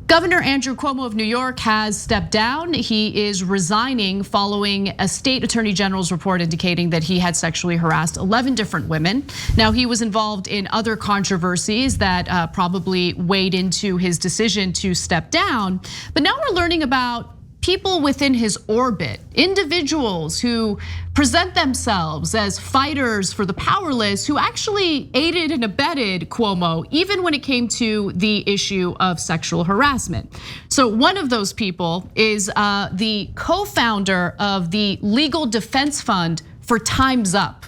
Governor Andrew Cuomo of New York has stepped down. He is resigning following a state attorney general's report indicating that he had sexually harassed 11 different women. Now, he was involved in other controversies that probably weighed into his decision to step down. But now we're learning about people within his orbit, individuals who present themselves as fighters for the powerless, who actually aided and abetted Cuomo, even when it came to the issue of sexual harassment. So one of those people is the co-founder of the Legal Defense Fund for Time's Up.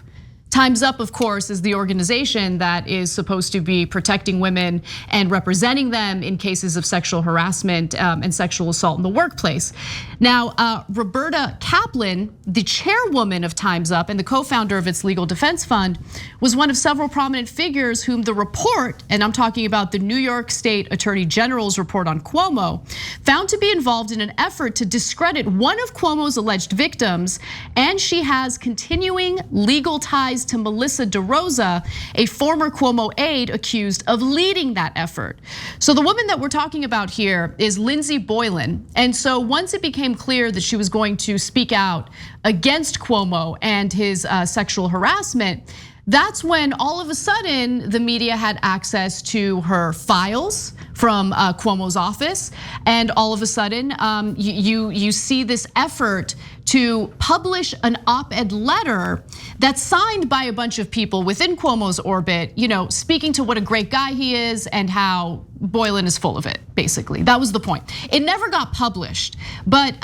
Time's Up, of course, is the organization that is supposed to be protecting women and representing them in cases of sexual harassment and sexual assault in the workplace. Now, Roberta Kaplan, the chairwoman of Time's Up and the co-founder of its legal defense fund, was one of several prominent figures whom the report, and I'm talking about the New York State Attorney General's report on Cuomo, found to be involved in an effort to discredit one of Cuomo's alleged victims, and she has continuing legal ties to Melissa DeRosa, a former Cuomo aide accused of leading that effort. So the woman that we're talking about here is Lindsay Boylan. And so once it became clear that she was going to speak out against Cuomo and his sexual harassment, that's when all of a sudden the media had access to her files from Cuomo's office, and all of a sudden you see this effort to publish an op-ed letter that's signed by a bunch of people within Cuomo's orbit, speaking to what a great guy he is and how Boylan is full of it, basically. That was the point. It never got published, but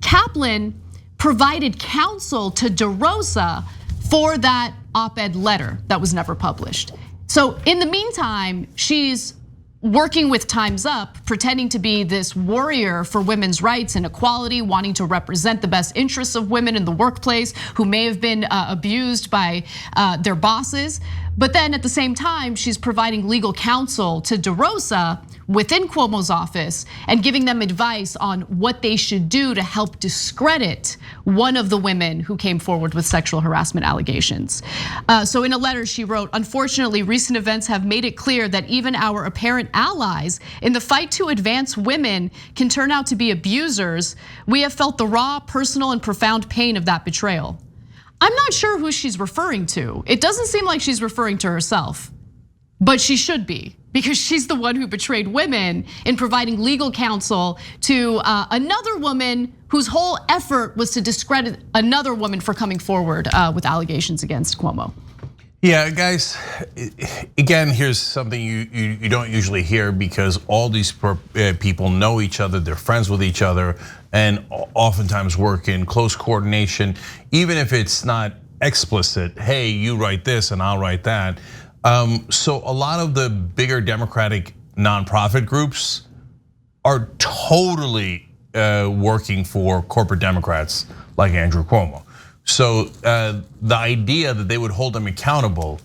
Kaplan provided counsel to DeRosa for that op-ed letter that was never published. So in the meantime, she's working with Time's Up, pretending to be this warrior for women's rights and equality, wanting to represent the best interests of women in the workplace who may have been abused by their bosses. But then at the same time, she's providing legal counsel to DeRosa within Cuomo's office and giving them advice on what they should do to help discredit one of the women who came forward with sexual harassment allegations. So in a letter she wrote, "Unfortunately, recent events have made it clear that even our apparent allies in the fight to advance women can turn out to be abusers. We have felt the raw, personal, and profound pain of that betrayal." I'm not sure who she's referring to. It doesn't seem like she's referring to herself, but she should be, because she's the one who betrayed women in providing legal counsel to another woman whose whole effort was to discredit another woman for coming forward with allegations against Cuomo. Yeah, guys, again, here's something you don't usually hear, because all these people know each other, they're friends with each other, and oftentimes work in close coordination, even if it's not explicit, hey, you write this and I'll write that. So a lot of the bigger Democratic nonprofit groups are totally working for corporate Democrats like Andrew Cuomo. So the idea that they would hold them accountable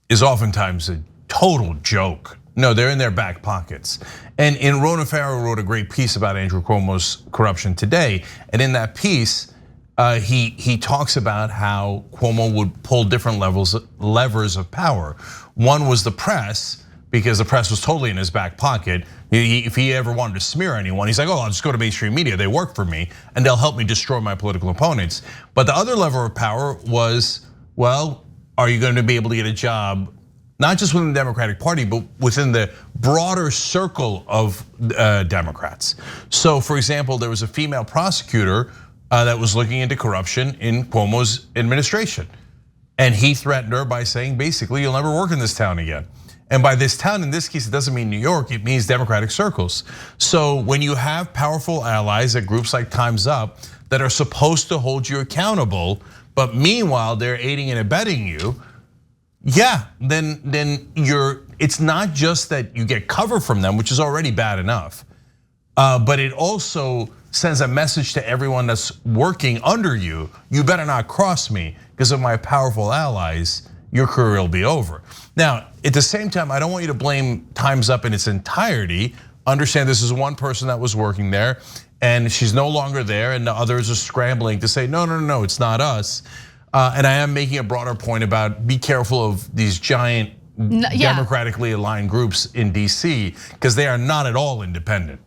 is oftentimes a total joke. No, they're in their back pockets. And Rona Farrow wrote a great piece about Andrew Cuomo's corruption today. And in that piece, he talks about how Cuomo would pull different levers of power. One was the press, because the press was totally in his back pocket. If he ever wanted to smear anyone, he's like, oh, I'll just go to mainstream media. They work for me and they'll help me destroy my political opponents. But the other lever of power was, well, are you going to be able to get a job, not just within the Democratic Party, but within the broader circle of Democrats? So for example, there was a female prosecutor that was looking into corruption in Cuomo's administration. And he threatened her by saying, basically, you'll never work in this town again. And by this town, in this case, it doesn't mean New York, it means Democratic circles. So when you have powerful allies at groups like Time's Up that are supposed to hold you accountable, but meanwhile, they're aiding and abetting you, yeah, then it's not just that you get cover from them, which is already bad enough, but it also sends a message to everyone that's working under you, you better not cross me, because of my powerful allies, your career will be over. Now, at the same time, I don't want you to blame Time's Up in its entirety. Understand this is one person that was working there, and she's no longer there, and the others are scrambling to say, no, it's not us. And I am making a broader point about be careful of these giant democratically aligned groups in DC, because they are not at all independent.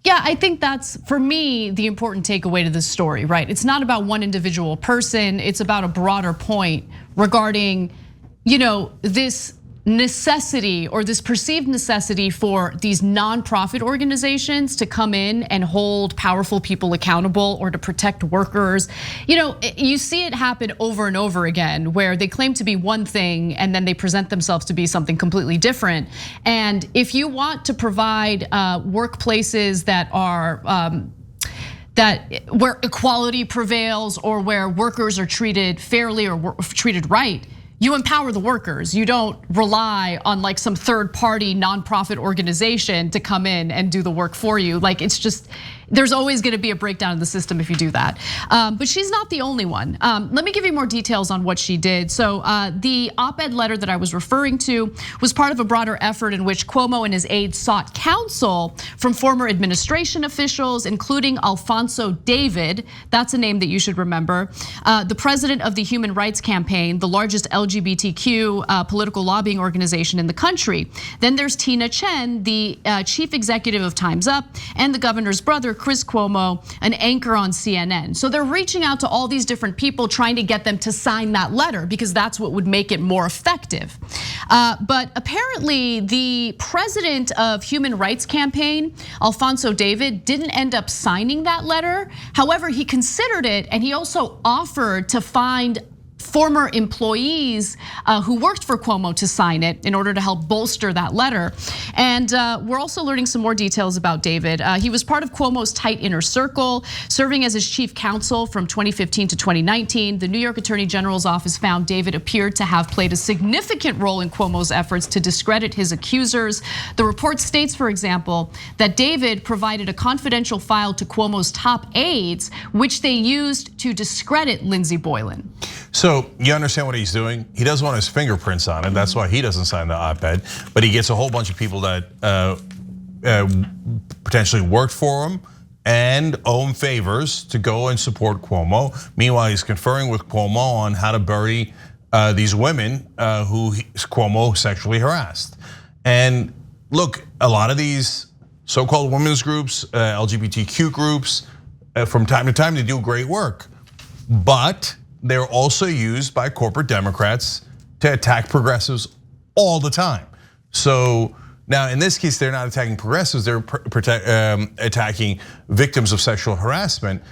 Yeah, I think that's, for me, the important takeaway to this story, right? It's not about one individual person, it's about a broader point regarding, this necessity or this perceived necessity for these nonprofit organizations to come in and hold powerful people accountable or to protect workers. You see it happen over and over again where they claim to be one thing and then they present themselves to be something completely different. And if you want to provide workplaces that are where equality prevails or where workers are treated fairly or treated right, you empower the workers. You don't rely on like some third party nonprofit organization to come in and do the work for you. Like it's just, there's always gonna be a breakdown in the system if you do that. But she's not the only one. Let me give you more details on what she did. So the op-ed letter that I was referring to was part of a broader effort in which Cuomo and his aides sought counsel from former administration officials, including Alfonso David, that's a name that you should remember, the president of the Human Rights Campaign, the largest LGBTQ political lobbying organization in the country. Then there's Tina Chen, the chief executive of Time's Up, and the governor's brother, Chris Cuomo, an anchor on CNN. So they're reaching out to all these different people trying to get them to sign that letter because that's what would make it more effective. But apparently the president of Human Rights Campaign, Alfonso David, didn't end up signing that letter. However, he considered it and he also offered to find former employees who worked for Cuomo to sign it in order to help bolster that letter. And we're also learning some more details about David. He was part of Cuomo's tight inner circle, serving as his chief counsel from 2015 to 2019. The New York Attorney General's office found David appeared to have played a significant role in Cuomo's efforts to discredit his accusers. The report states, for example, that David provided a confidential file to Cuomo's top aides, which they used to discredit Lindsey Boylan. So you understand what he's doing? He doesn't want his fingerprints on it. That's why he doesn't sign the op-ed. But he gets a whole bunch of people that potentially worked for him and owe him favors to go and support Cuomo. Meanwhile, he's conferring with Cuomo on how to bury these women who Cuomo sexually harassed. And look, a lot of these so-called women's groups, LGBTQ groups, from time to time, they do great work. But they're also used by corporate Democrats to attack progressives all the time. So now in this case, they're not attacking progressives, they're attacking victims of sexual harassment,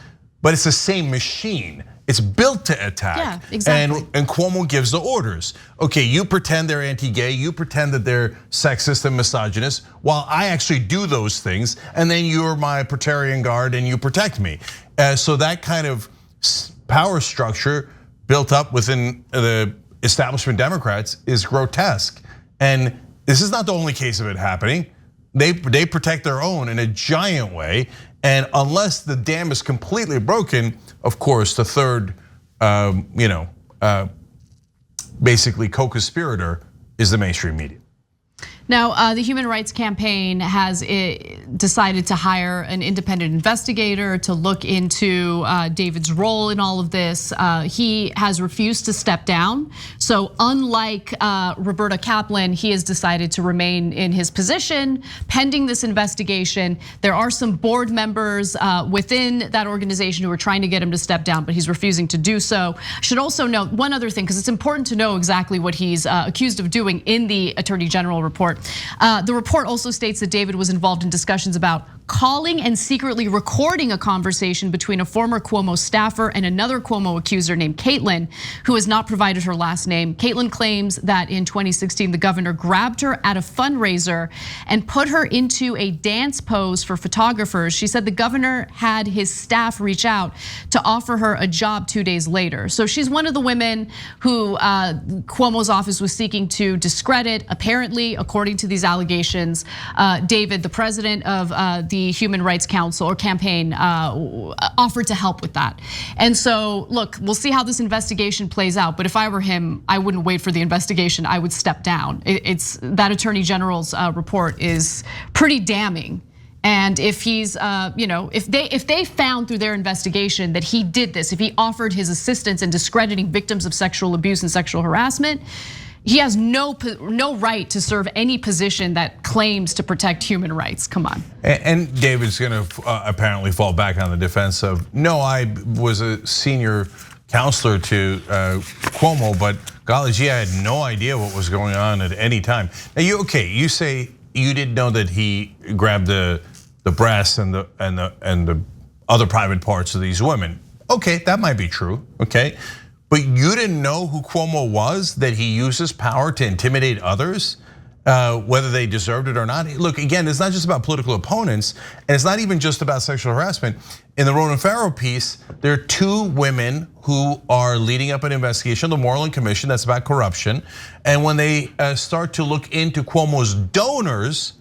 but it's the same machine. It's built to attack. Yeah, exactly. And Cuomo gives the orders. Okay, you pretend they're anti-gay, you pretend that they're sexist and misogynist, while I actually do those things, and then you're my Praetorian Guard and you protect me. So that kind of power structure built up within the establishment Democrats is grotesque. And this is not the only case of it happening. They protect their own in a giant way. And unless the dam is completely broken, of course, the third, basically co-conspirator is the mainstream media. Now, the Human Rights Campaign has decided to hire an independent investigator to look into David's role in all of this. He has refused to step down. So unlike Roberta Kaplan, he has decided to remain in his position pending this investigation. There are some board members within that organization who are trying to get him to step down, but he's refusing to do so. I should also note one other thing, because it's important to know exactly what he's accused of doing in the Attorney General report. The report also states that David was involved in discussions about calling and secretly recording a conversation between a former Cuomo staffer and another Cuomo accuser named Caitlin, who has not provided her last name. Caitlin claims that in 2016, the governor grabbed her at a fundraiser and put her into a dance pose for photographers. She said the governor had his staff reach out to offer her a job 2 days later. So she's one of the women who Cuomo's office was seeking to discredit. Apparently, according to these allegations, David, the president of the Human Rights Council or campaign, offered to help with that. And so, look, we'll see how this investigation plays out. But if I were him, I wouldn't wait for the investigation. I would step down. It's that Attorney General's report is pretty damning. And if he's, if they found through their investigation that he did this, if he offered his assistance in discrediting victims of sexual abuse and sexual harassment, He has no right to serve any position that claims to protect human rights. Come on. And David's gonna apparently fall back on the defense of, no, I was a senior counselor to Cuomo, but golly gee, I had no idea what was going on at any time. Now you say you didn't know that he grabbed the breasts and the other private parts of these women. Okay, that might be true, okay? But you didn't know who Cuomo was, that he uses power to intimidate others, whether they deserved it or not. Look, again, it's not just about political opponents, and it's not even just about sexual harassment. In the Ronan Farrow piece, there are 2 women who are leading up an investigation, the Moreland Commission, that's about corruption. And when they start to look into Cuomo's donors,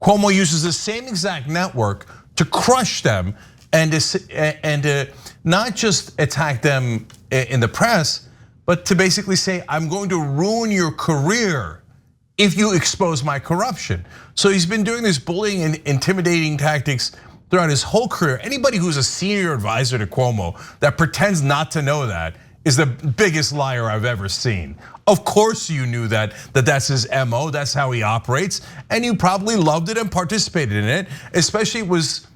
Cuomo uses the same exact network to crush them and to not just attack them in the press, but to basically say, I'm going to ruin your career if you expose my corruption. So he's been doing this bullying and intimidating tactics throughout his whole career. Anybody who's a senior advisor to Cuomo that pretends not to know that is the biggest liar I've ever seen. Of course you knew that's his MO, that's how he operates, and you probably loved it and participated in it, especially it was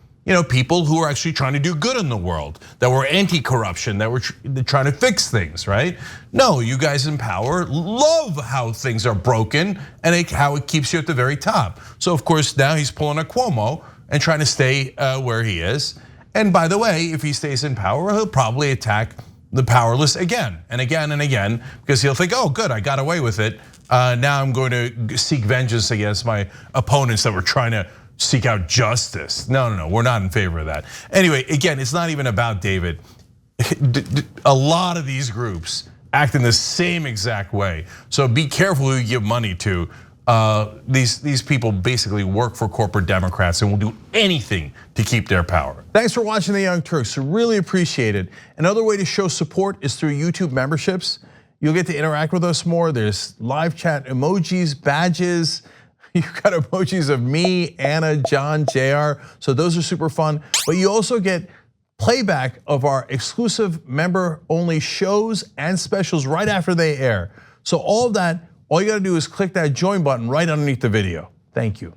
people who are actually trying to do good in the world, that were anti-corruption, that were trying to fix things, right? No, you guys in power love how things are broken and how it keeps you at the very top. So of course now he's pulling a Cuomo and trying to stay where he is. And by the way, if he stays in power, he'll probably attack the powerless again and again and again, because he'll think, oh good, I got away with it. Now I'm going to seek vengeance against my opponents that were trying to seek out justice. No, we're not in favor of that. Anyway, again, it's not even about David. A lot of these groups act in the same exact way. So be careful who you give money to. These people basically work for corporate Democrats and will do anything to keep their power. Thanks for watching The Young Turks, really appreciate it. Another way to show support is through YouTube memberships. You'll get to interact with us more. There's live chat emojis, badges. You've got emojis of me, Anna, John, JR, so those are super fun. But you also get playback of our exclusive member-only shows and specials right after they air. So all of that, all you gotta do is click that join button right underneath the video. Thank you.